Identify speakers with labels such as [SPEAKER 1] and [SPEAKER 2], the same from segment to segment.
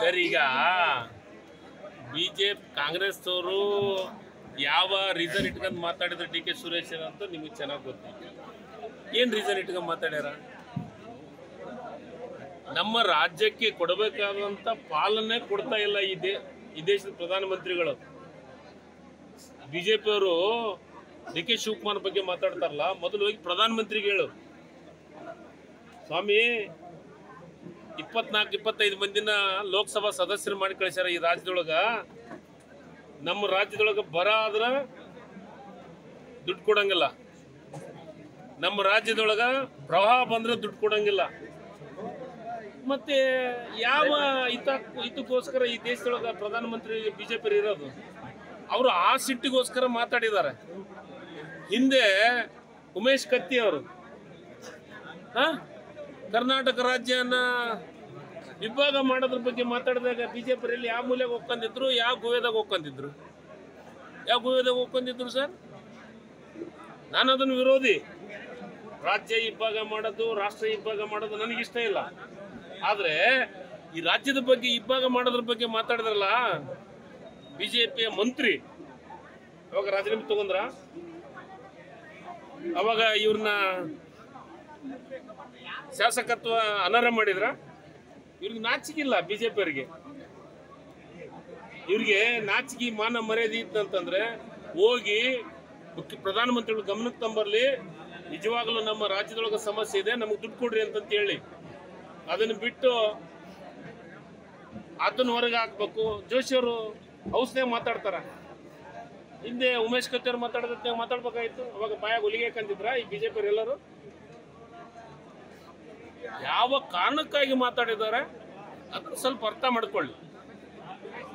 [SPEAKER 1] Sir, ಈಗ BJP Congress ಅವರು ಯಾವ ರೀಸನ್ ಇಟ್ಕೊಂಡು ಮಾತಾಡಿದ್ರು ಡಿ ಕೆ ಸುರೇಶ್ ಅಂತ ನಿಮಗೆ ಚೆನ್ನಾಗಿ ಗೊತ್ತು. ಏನು ರೀಸನ್ ಇಟ್ಕೊಂಡು ಮಾತಾಡ್ಯಾರ? ನಮ್ಮ ರಾಜ್ಯಕ್ಕೆ ಕೊಡಬೇಕಾದಂಥ ಪಾಲನೆ ಕೊಡ್ತಾ ಇಲ್ಲ ಈ ದೇಶದ ಪ್ರಧಾನಮಂತ್ರಿಗಳು. ಬಿಜೆಪಿಯವರು ಡಿ ಕೆ ಶಿವಕುಮಾರ್ ಬಗ್ಗೆ ಮಾತಾಡ್ತಾರಲ್ಲ, ಮೊದಲು ಹೋಗಿ ಪ್ರಧಾನಮಂತ್ರಿಗೆ ಹೇಳು, ಸ್ವಾಮಿ 24-25 ಮಂದಿನ ಲೋಕಸಭಾ ಸದಸ್ಯರು ಮಾಡಿ ಕಳಿಸ್ಯಾರ ಈ ರಾಜ್ಯದೊಳಗ. ನಮ್ಮ ರಾಜ್ಯದೊಳಗ ಬರ ಆದ್ರ ದುಡ್ಡು ಕೊಡಂಗಿಲ್ಲ, ನಮ್ಮ ರಾಜ್ಯದೊಳಗ ಪ್ರವಾಹ ಬಂದ್ರೆ ದುಡ್ಡು ಕೊಡಂಗಿಲ್ಲ. ಮತ್ತೆ ಯಾವ ಇದಕ್ಕೋಸ್ಕರ ಈ ದೇಶದೊಳಗ ಪ್ರಧಾನಮಂತ್ರಿ ಬಿಜೆಪಿ ಇರೋದು? ಅವರು ಆ ಸಿಟ್ಟಿಗೋಸ್ಕರ ಮಾತಾಡಿದ್ದಾರೆ. ಹಿಂದೆ ಉಮೇಶ್ ಕತ್ತಿ ಅವರು ಕರ್ನಾಟಕ ರಾಜ್ಯನ ವಿಭಾಗ ಮಾಡೋದ್ರ ಬಗ್ಗೆ ಮಾತಾಡಿದಾಗ ಬಿಜೆಪಿಯಲ್ಲಿ ಯಾವ ಮೂಲೆಗೆ ಹೋಗ್ಕೊಂಡಿದ್ರು, ಯಾವ ಗೋವೆದಾಗ ಹೋಗ್ಕೊಂಡಿದ್ರು ಸರ್? ನಾನು ಅದನ್ನು ವಿರೋಧಿ. ರಾಜ್ಯ ವಿಭಾಗ ಮಾಡೋದು, ರಾಷ್ಟ್ರ ವಿಭಾಗ ಮಾಡೋದು ನನಗಿಷ್ಟ ಇಲ್ಲ. ಆದ್ರೆ ಈ ರಾಜ್ಯದ ಬಗ್ಗೆ ವಿಭಾಗ ಮಾಡೋದ್ರ ಬಗ್ಗೆ ಮಾತಾಡಿದ್ರಲ್ಲ ಬಿಜೆಪಿಯ ಮಂತ್ರಿ, ಅವಾಗ ರಾಜೀನಾಮೆ ತಗೊಂಡ್ರ, ಅವಾಗ ಇವ್ರನ್ನ ಶಾಸಕತ್ವ ಅನರ್ಹ ಮಾಡಿದ್ರ? ಇವ್ರಿಗೆ ನಾಚಿಕಿಲ್ಲ ಬಿಜೆಪಿಯವರಿಗೆ. ಇವ್ರಿಗೆ ನಾಚಿಕೆ ಮಾನ ಮರ್ಯಾದೆ ಇತ್ತಂತಂದ್ರೆ ಹೋಗಿ ಪ್ರಧಾನಮಂತ್ರಿಗಳು ಗಮನಕ್ಕೆ ತಂಬರ್ಲಿ, ನಿಜವಾಗ್ಲೂ ನಮ್ಮ ರಾಜ್ಯದೊಳಗೆ ಸಮಸ್ಯೆ ಇದೆ, ನಮಗೆ ದುಡ್ಡು ಕೊಡ್ರಿ ಅಂತಂತ ಹೇಳಿ. ಅದನ್ನು ಬಿಟ್ಟು ಅದನ್ನ ಹೊರಗೆ ಹಾಕ್ಬೇಕು. ಜೋಶಿ ಅವರು ಔಷಧಿಯಾಗ ಮಾತಾಡ್ತಾರ, ಹಿಂದೆ ಉಮೇಶ್ ಕತ್ತಿ ಅವ್ರು ಮಾತಾಡ್ಬೇಕಾಯ್ತು. ಅವಾಗ ಬಾಯಾಗ ಹೊಲಿಗೆ ಹಾಕಂತಿದ್ರ ಈ ಬಿಜೆಪಿ ಎಲ್ಲರೂ? ಯಾವ ಕಾರಣಕ್ಕಾಗಿ ಮಾತಾಡಿದ್ದಾರೆ ಅದನ್ನ ಸ್ವಲ್ಪ ಅರ್ಥ ಮಾಡ್ಕೊಳ್ಳಿ.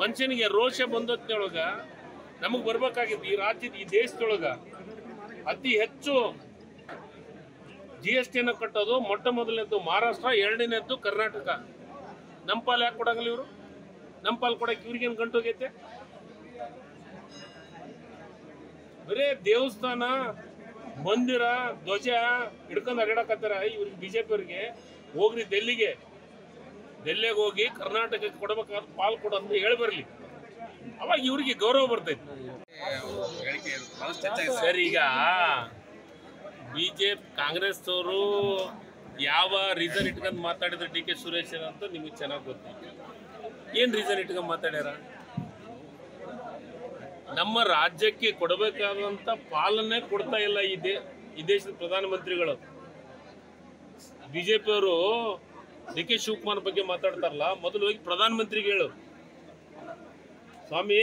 [SPEAKER 1] ಮನುಷ್ಯನಿಗೆ ರೋಷ ಬಂದೊತ್ತೊಳಗ ನಮಗ್ ಬರ್ಬೇಕಾಗಿತ್ತು ಈ ರಾಜ್ಯದ ಈ ದೇಶದೊಳಗ ಅತಿ ಹೆಚ್ಚು GST ಕಟ್ಟೋದು ಮೊಟ್ಟ ಮೊದಲನೇದ್ದು ಮಹಾರಾಷ್ಟ್ರ, ಎರಡನೇದ್ದು ಕರ್ನಾಟಕ. ನಮ್ಮ ಪಾಲು ಯಾಕೆ ಕೊಡಂಗಿಲ್ಲ ಇವರು? ನಮ್ಮ ಪಾಲು ಕೊಡಕ್ಕೆ ಇವ್ರಿಗೇನು ಗಂಟು ಹೋಗೈತೆ? ಬರೇ ದೇವಸ್ಥಾನ, ಮಂದಿರ, ಧ್ವಜ ಹಿಡ್ಕೊಂಡು ಅಡ್ಡಾಡಕತ್ತಾರ ಇವ್ರಿಗೆ ಬಿಜೆಪಿಯವ್ರಿಗೆ. ಹೋಗ್ರಿ ಡೆಲ್ಲಿಗೆ ಹೋಗಿ ಕರ್ನಾಟಕಕ್ಕೆ ಕೊಡಬೇಕಾದ ಪಾಲ್ ಕೊಡು ಅಂತ ಹೇಳಿ ಬರ್ಲಿ, ಅವಾಗ ಇವ್ರಿಗೆ ಗೌರವ ಬರ್ತೈತಿ. ಸರ್, ಈಗ ಬಿಜೆಪಿ ಕಾಂಗ್ರೆಸ್ ಅವರು ಯಾವ ರೀಸನ್ ಇಟ್ಕೊಂಡು ಮಾತಾಡಿದ್ರು ಡಿ ಕೆ ಸುರೇಶ್ ಅಂತ ನಿಮಗೆ ಚೆನ್ನಾಗಿ ಗೊತ್ತು. ಏನು ರೀಸನ್ ಇಟ್ಕೊಂಡು ಮಾತಾಡ್ಯಾರ? ನಮ್ಮ ರಾಜ್ಯಕ್ಕೆ ಕೊಡಬೇಕಾದಂಥ ಪಾಲನೆ ಕೊಡ್ತಾ ಇಲ್ಲ ಈ ದೇಶದ ಪ್ರಧಾನಮಂತ್ರಿಗಳು. ಬಿಜೆಪಿಯವರು ಡಿ ಕೆ ಶಿವಕುಮಾರ್ ಬಗ್ಗೆ ಮಾತಾಡ್ತಾರಲ್ಲ, ಮೊದಲು ಹೋಗಿ ಪ್ರಧಾನಮಂತ್ರಿಗೆ ಹೇಳು, ಸ್ವಾಮಿ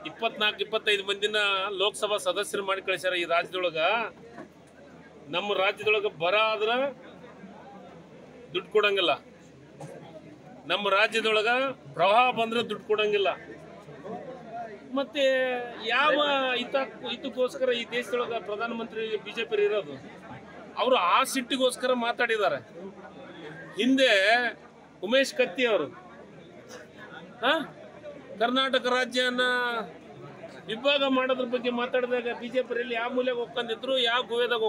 [SPEAKER 1] 24-25 ಮಂದಿನ ಲೋಕಸಭಾ ಸದಸ್ಯರು ಮಾಡಿ ಕಳಿಸ್ಯಾರ ಈ ರಾಜ್ಯದೊಳಗ. ನಮ್ಮ ರಾಜ್ಯದೊಳಗ ಬರ ಆದ್ರ ದುಡ್ಡು ಕೊಡಂಗಿಲ್ಲ, ನಮ್ಮ ರಾಜ್ಯದೊಳಗ ಪ್ರವಾಹ ಬಂದ್ರೆ ದುಡ್ಡು ಕೊಡಂಗಿಲ್ಲ. ಮತ್ತೆ ಯಾವ ಇದಕ್ಕೋಸ್ಕರ ಈ ದೇಶದೊಳಗ ಪ್ರಧಾನಮಂತ್ರಿ ಬಿಜೆಪಿ ಇರೋದು? ಅವರು ಆ ಸಿಟ್ಟಿಗೋಸ್ಕರ ಮಾತಾಡಿದ್ದಾರೆ. ಹಿಂದೆ ಉಮೇಶ್ ಕತ್ತಿ ಅವರು ಕರ್ನಾಟಕ ರಾಜ್ಯನ ವಿಭಾಗ ಮಾಡೋದ್ರ ಬಗ್ಗೆ ಮಾತಾಡಿದಾಗ ಬಿಜೆಪಿಯಲ್ಲಿ ಯಾವ ಮೂಲೆಗೆ ಹೋಗ್ಕೊಂಡಿದ್ರು, ಯಾವ ಗೋವೆದಾಗ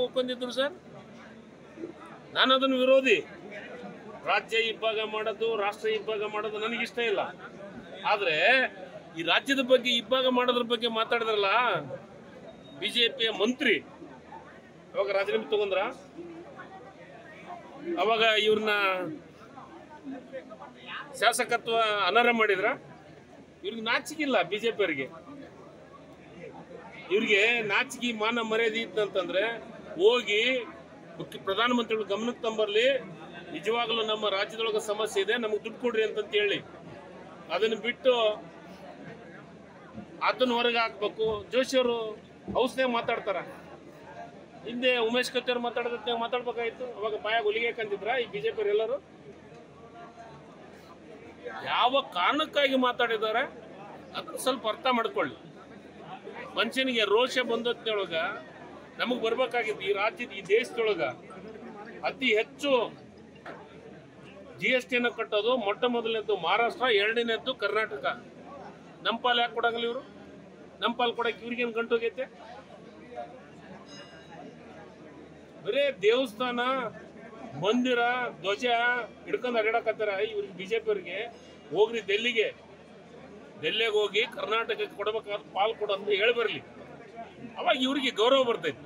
[SPEAKER 1] ಹೋಗ್ಕೊಂಡಿದ್ರು ಸರ್? ನಾನು ಅದನ್ನು ವಿರೋಧಿ. ರಾಜ್ಯ ವಿಭಾಗ ಮಾಡೋದು, ರಾಷ್ಟ್ರ ವಿಭಾಗ ಮಾಡೋದು ನನಗಿಷ್ಟ ಇಲ್ಲ. ಆದ್ರೆ ಈ ರಾಜ್ಯದ ಬಗ್ಗೆ ವಿಭಾಗ ಮಾಡೋದ್ರ ಬಗ್ಗೆ ಮಾತಾಡಿದ್ರಲ್ಲ ಬಿಜೆಪಿಯ ಮಂತ್ರಿ, ಅವಾಗ ರಾಜೀನಾಮೆ ತಗೊಂಡ್ರ, ಅವಾಗ ಇವ್ರನ್ನ ಶಾಸಕತ್ವ ಅನರ್ಹ ಮಾಡಿದ್ರ? ಇವ್ರಿಗೆ ನಾಚಿಕಿಲ್ಲ ಬಿಜೆಪಿಯವರಿಗೆ. ಇವ್ರಿಗೆ ನಾಚಿಕೆ ಮಾನ ಮರ್ಯಾದೆ ಇತ್ತಂತಂದ್ರೆ ಹೋಗಿ ಪ್ರಧಾನಮಂತ್ರಿಗಳು ಗಮನಕ್ಕೆ ತಂಬರ್ಲಿ, ನಿಜವಾಗ್ಲೂ ನಮ್ಮ ರಾಜ್ಯದೊಳಗೆ ಸಮಸ್ಯೆ ಇದೆ, ನಮಗೆ ದುಡ್ಡು ಕೊಡ್ರಿ ಅಂತಂತ ಹೇಳಿ. ಅದನ್ನು ಬಿಟ್ಟು ಅದನ್ನ ಹೊರಗೆ ಹಾಕ್ಬೇಕು. ಜೋಶಿ ಅವರು ಔಷಧಿಯಾಗ ಮಾತಾಡ್ತಾರ, ಹಿಂದೆ ಉಮೇಶ್ ಕತ್ತಿ ಅವ್ರು ಮಾತಾಡ್ಬೇಕಾಯ್ತು. ಅವಾಗ ಬಾಯಾಗ ಹೊಲಿಗೆ ಹಾಕಂತಿದ್ರ ಈ ಬಿಜೆಪಿ ಎಲ್ಲರೂ? ಯಾವ ಕಾರಣಕ್ಕಾಗಿ ಮಾತಾಡಿದ್ದಾರೆ ಅದನ್ನ ಸ್ವಲ್ಪ ಅರ್ಥ ಮಾಡ್ಕೊಳ್ಳಿ. ಮನುಷ್ಯನಿಗೆ ರೋಷ ಬಂದೊತ್ತೊಳಗ ನಮಗ್ ಬರ್ಬೇಕಾಗಿತ್ತು ಈ ರಾಜ್ಯದ ಈ ದೇಶದೊಳಗ ಅತಿ ಹೆಚ್ಚು GST ಕಟ್ಟೋದು ಮೊಟ್ಟ ಮೊದಲನೇದ್ದು ಮಹಾರಾಷ್ಟ್ರ, ಎರಡನೇದ್ದು ಕರ್ನಾಟಕ. ನಮ್ಮ ಪಾಲು ಯಾಕೆ ಕೊಡಂಗಿಲ್ಲ ಇವರು? ನಮ್ಮ ಪಾಲು ಕೊಡಕ್ಕೆ ಇವ್ರಿಗೇನು ಗಂಟು ಹೋಗೈತೆ? ಬರೇ ದೇವಸ್ಥಾನ, ಮಂದಿರ ಧ್ವಜ ಹಿಡ್ಕೊಂಡು ಅಡ್ಡಾಡಕತ್ತಾರ. ಇವ್ರಿಗೆ ಬಿಜೆಪಿ ಅವ್ರಿಗೆ ಹೋಗ್ರಿ ಡೆಲ್ಲಿಗೆ ಹೋಗಿ ಕರ್ನಾಟಕಕ್ಕೆ ಕೊಡಬೇಕಾದ ಪಾಲ್ ಕೊಡು ಅಂತ ಹೇಳಿ ಬರಲಿ, ಅವಾಗ ಇವ್ರಿಗೆ ಗೌರವ ಬರ್ತೈತಿ.